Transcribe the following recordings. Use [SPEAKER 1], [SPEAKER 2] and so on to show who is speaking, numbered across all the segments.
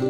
[SPEAKER 1] Hi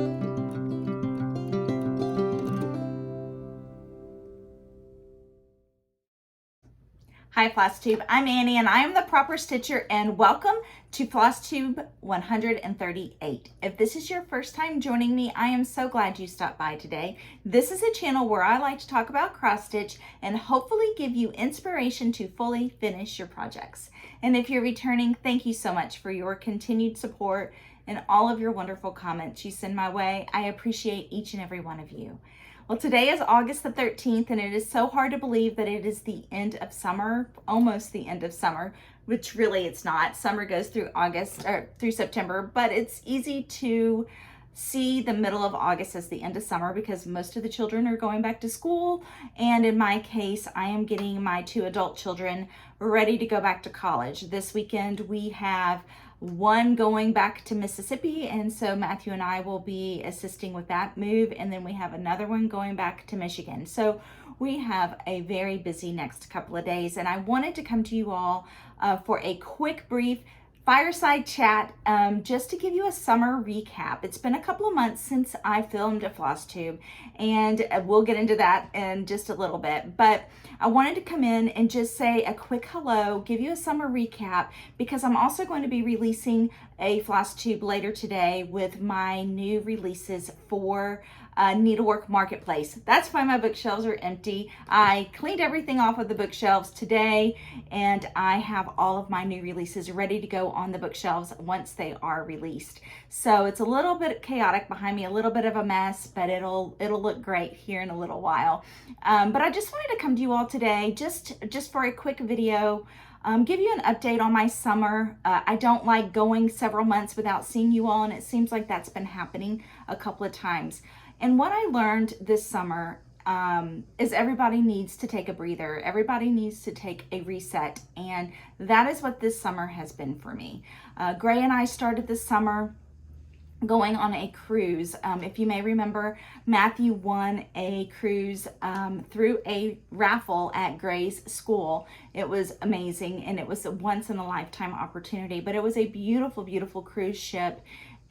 [SPEAKER 1] Flosstube, I'm Annie and I am the proper stitcher, and welcome to Flosstube 138. If this is your first time joining me, I am so glad you stopped by today. This is a channel where I like to talk about cross stitch and hopefully give you inspiration to fully finish your projects. And if you're returning, thank you so much for your continued support and all of your wonderful comments you send my way. I appreciate each and every one of you. Well, today is August the 13th, and it is so hard to believe that it is the end of summer, almost the end of summer, which really it's not. Summer goes through August or through September, but it's easy to see the middle of August as the end of summer because most of the children are going back to school. And in my case, I am getting my 2 adult children ready to go back to college. This weekend, we have one going back to Mississippi, and so Matthew and I will be assisting with that move, and then we have another one going back to Michigan. So we have a very busy next couple of days, and I wanted to come to you all for a quick brief fireside chat just to give you a summer recap. It's been a couple of months since I filmed a Flosstube, and we'll get into that in just a little bit, but I wanted to come in and just say a quick hello, give you a summer recap, because I'm also going to be releasing a Flosstube later today with my new releases for Needlework Marketplace. That's why my bookshelves are empty. I cleaned everything off of the bookshelves today, and I have all of my new releases ready to go on the bookshelves once they are released. So it's a little bit chaotic behind me, a little bit of a mess, but it'll look great here in a little while. But I just wanted to come to you all today just for a quick video. Give you an update on my summer. I don't like going several months without seeing you all, and it seems like that's been happening a couple of times. And what I learned this summer is everybody needs to take a breather. Everybody needs to take a reset. And that is what this summer has been for me. Gray and I started this summer going on a cruise. If you may remember, Matthew won a cruise through a raffle at Gray's school. It was amazing, and it was a once in a lifetime opportunity, but it was a beautiful, beautiful cruise ship.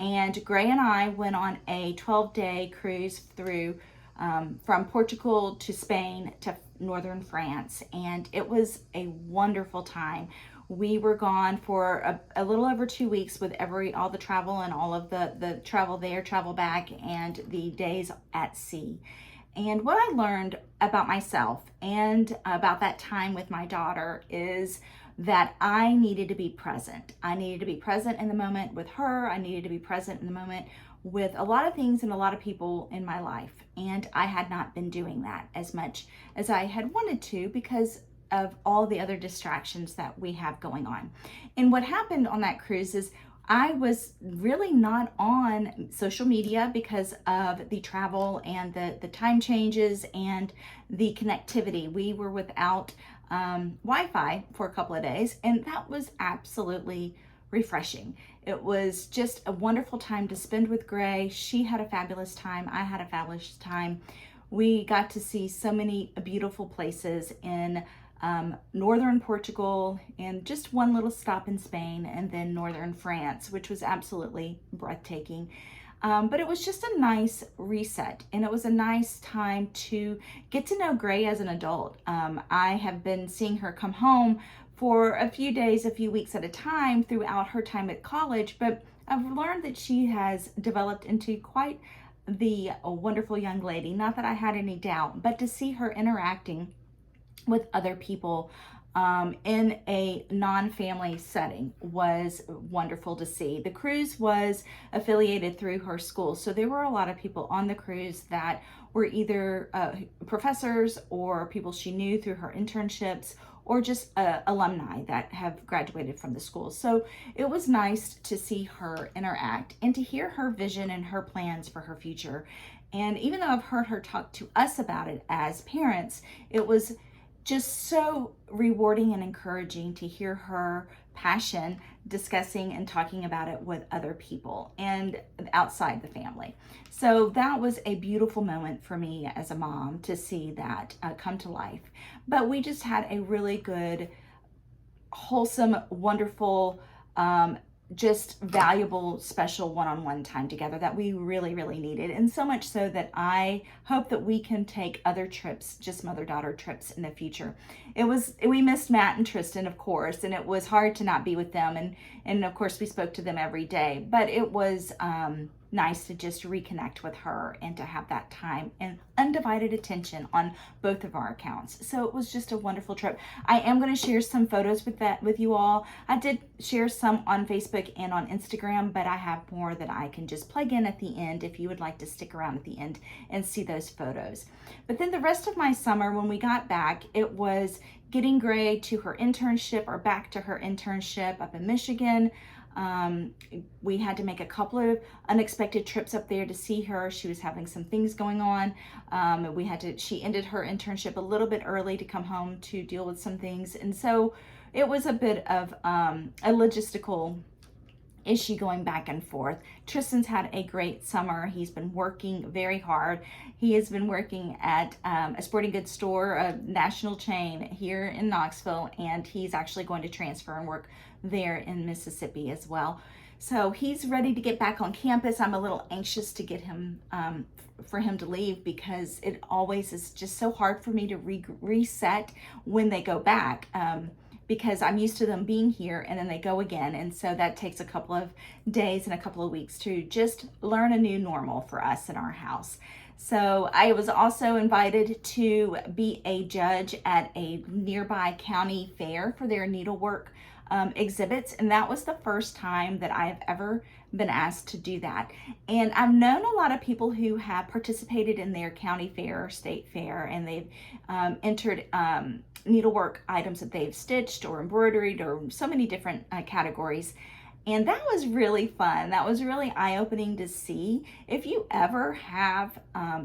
[SPEAKER 1] And Gray and I went on a 12-day cruise through from Portugal to Spain to northern France, and it was a wonderful time. We were gone for a little over 2 weeks with all the travel and all of the travel there, travel back, and the days at sea. And what I learned about myself and about that time with my daughter is that I needed to be present. I needed to be present in the moment with her. I needed to be present in the moment with a lot of things and a lot of people in my life. And I had not been doing that as much as I had wanted to because of all the other distractions that we have going on. And what happened on that cruise is I was really not on social media because of the travel and the time changes and the connectivity. We were without Wi-Fi for a couple of days, and that was absolutely refreshing. It was just a wonderful time to spend with Gray. She had a fabulous time. I had a fabulous time. We got to see so many beautiful places in northern Portugal, and just one little stop in Spain, and then northern France, which was absolutely breathtaking. But it was just a nice reset, and it was a nice time to get to know Gray as an adult. I have been seeing her come home for a few days, a few weeks at a time throughout her time at college, but I've learned that she has developed into quite the wonderful young lady. Not that I had any doubt, but to see her interacting with other people in a non-family setting was wonderful to see. The cruise was affiliated through her school, so there were a lot of people on the cruise that were either professors or people she knew through her internships, or just alumni that have graduated from the school. So it was nice to see her interact and to hear her vision and her plans for her future. And even though I've heard her talk to us about it as parents, it was just so rewarding and encouraging to hear her passion discussing and talking about it with other people and outside the family. So that was a beautiful moment for me as a mom to see that come to life. But we just had a really good, wholesome, wonderful just valuable, special one-on-one time together that we really, really needed. And so much so that I hope that we can take other trips, just mother-daughter trips in the future. We missed Matt and Tristan, of course, and it was hard to not be with them. And of course, we spoke to them every day, but it was nice to just reconnect with her and to have that time and undivided attention on both of our accounts. So it was just a wonderful trip. I am going to share some photos with you all. I did share some on Facebook and on Instagram, but I have more that I can just plug in at the end if you would like to stick around at the end and see those photos. But then the rest of my summer, when we got back, it was getting Gray to her internship, or back to her internship up in Michigan. We had to make a couple of unexpected trips up there to see her. She was having some things going on. She ended her internship a little bit early to come home to deal with some things. And so it was a bit of a logistical issue going back and forth. Tristan's had a great summer. He's been working very hard. He has been working at a sporting goods store, a national chain here in Knoxville, and he's actually going to transfer and work there in Mississippi as well. So he's ready to get back on campus. I'm a little anxious to get him, for him to leave, because it always is just so hard for me to reset when they go back. Because I'm used to them being here and then they go again. And so that takes a couple of days and a couple of weeks to just learn a new normal for us in our house. So I was also invited to be a judge at a nearby county fair for their needlework exhibits. And that was the first time that I've ever been asked to do that. And I've known a lot of people who have participated in their county fair or state fair, and they've entered needlework items that they've stitched or embroidered, or so many different categories. And that was really fun. That was really eye-opening to see. If you ever have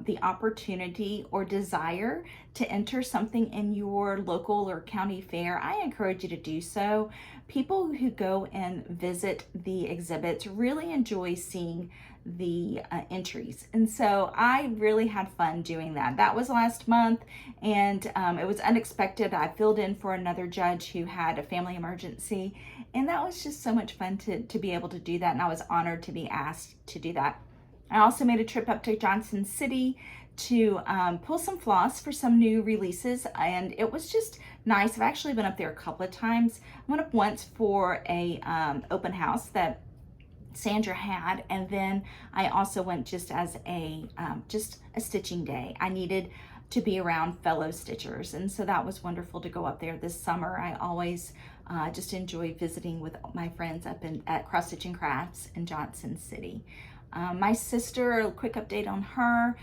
[SPEAKER 1] the opportunity or desire to enter something in your local or county fair, I encourage you to do so. People who go and visit the exhibits really enjoy seeing the entries. And so I really had fun doing that. That was last month, and it was unexpected. I filled in for another judge who had a family emergency, and that was just so much fun to be able to do that, and I was honored to be asked to do that. I also made a trip up to Johnson City to pull some floss for some new releases, and it was just nice. I've actually been up there a couple of times. I went up once for a open house that Sandra had, and then I also went just as a stitching day. I needed to be around fellow stitchers, and so that was wonderful to go up there this summer. I always just enjoy visiting with my friends up at Cross Stitching Crafts in Johnson City. My sister, a quick update on her.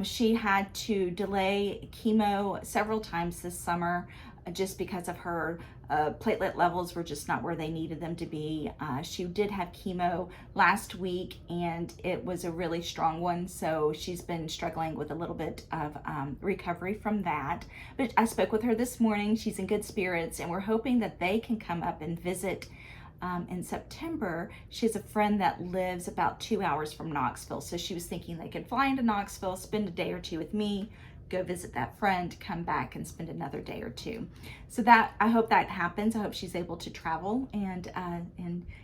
[SPEAKER 1] She had to delay chemo several times this summer just because of her platelet levels were just not where they needed them to be. She did have chemo last week, and it was a really strong one, so she's been struggling with a little bit of recovery from that. But I spoke with her this morning. She's in good spirits, and we're hoping that they can come up and visit in September. She has a friend that lives about 2 hours from Knoxville, so she was thinking they could fly into Knoxville, spend a day or two with me, go visit that friend, come back and spend another day or two. So that, I hope that happens. I hope she's able to travel and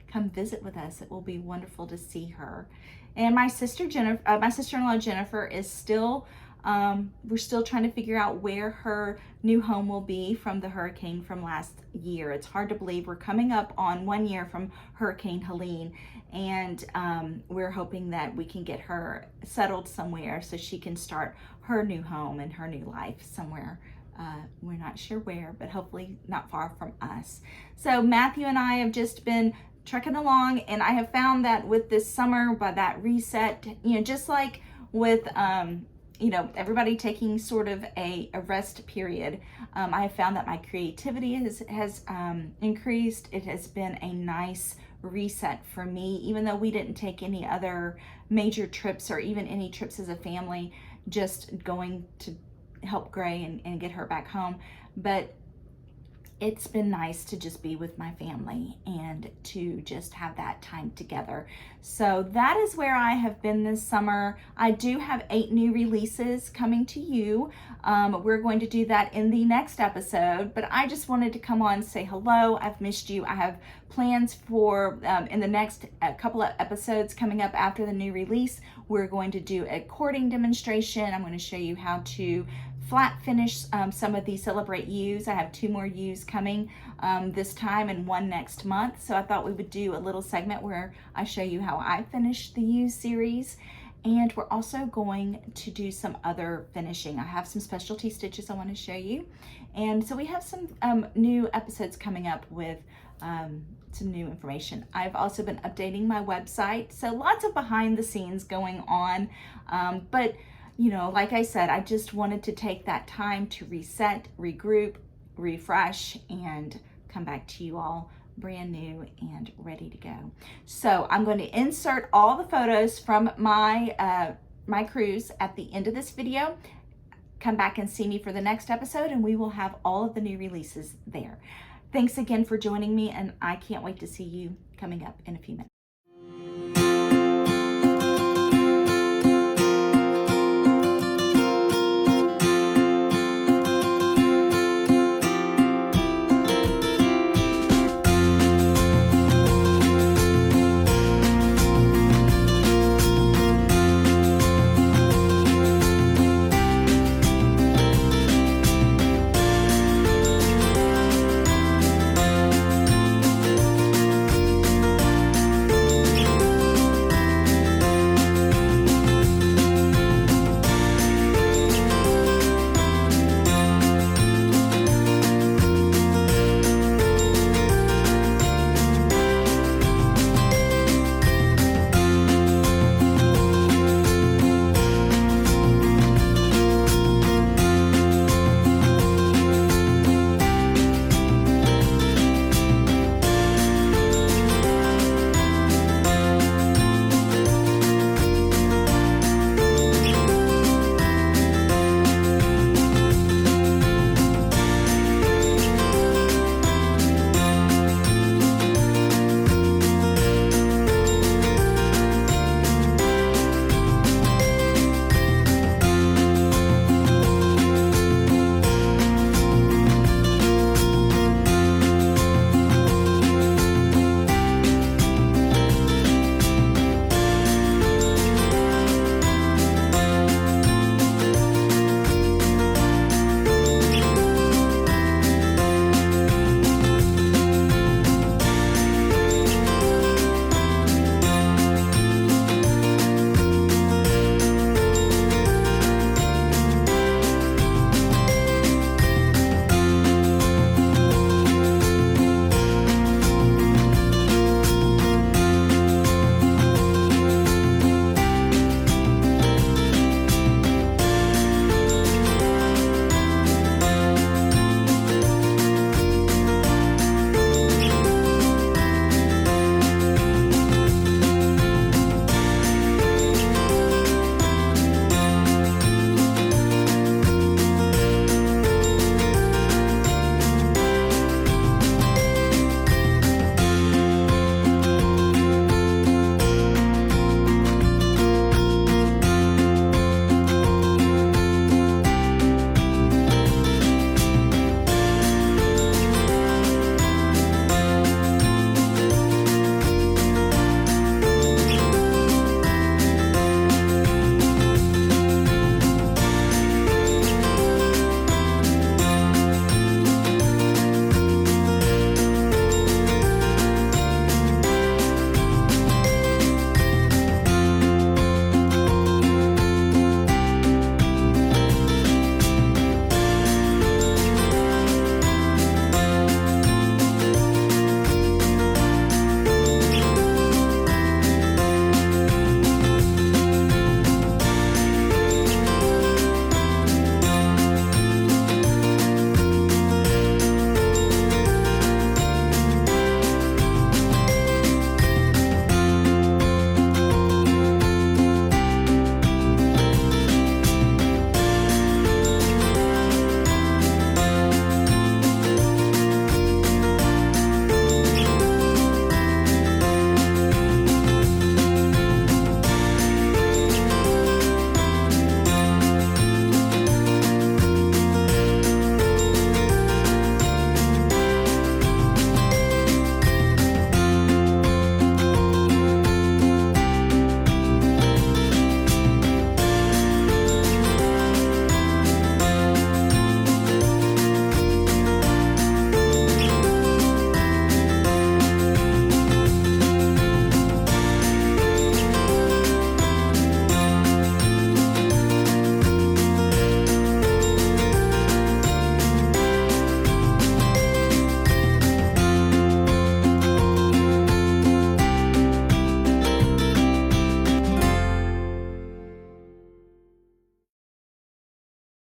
[SPEAKER 1] come visit with us. It will be wonderful to see her. And my sister-in-law Jennifer is still, we're still trying to figure out where her new home will be from the hurricane from last year. It's hard to believe we're coming up on 1 year from Hurricane Helene, and we're hoping that we can get her settled somewhere so she can start her new home and her new life somewhere. We're not sure where, but hopefully not far from us. So Matthew and I have just been trekking along, and I have found that with this summer, by that reset, just like with everybody taking sort of a rest period, I have found that my creativity has increased. It has been a nice reset for me, even though we didn't take any other major trips or even any trips as a family, just going to help Gray and get her back home. But it's been nice to just be with my family and to just have that time together. So that is where I have been this summer. I do have 8 new releases coming to you. We're going to do that in the next episode, but I just wanted to come on and say hello. I've missed you. I have plans for in the next couple of episodes coming up after the new release. We're going to do a cording demonstration. I'm going to show you how to flat finish some of the Celebrate U's. I have 2 more U's coming this time and 1 next month. So I thought we would do a little segment where I show you how I finished the U series. And we're also going to do some other finishing. I have some specialty stitches I want to show you. And so we have some new episodes coming up with some new information. I've also been updating my website. So lots of behind the scenes going on. But you know, like I said, I just wanted to take that time to reset, regroup, refresh, and come back to you all brand new and ready to go. So I'm going to insert all the photos from my my cruise at the end of this video. Come back and see me for the next episode, and we will have all of the new releases there. Thanks again for joining me, and I can't wait to see you coming up in a few minutes.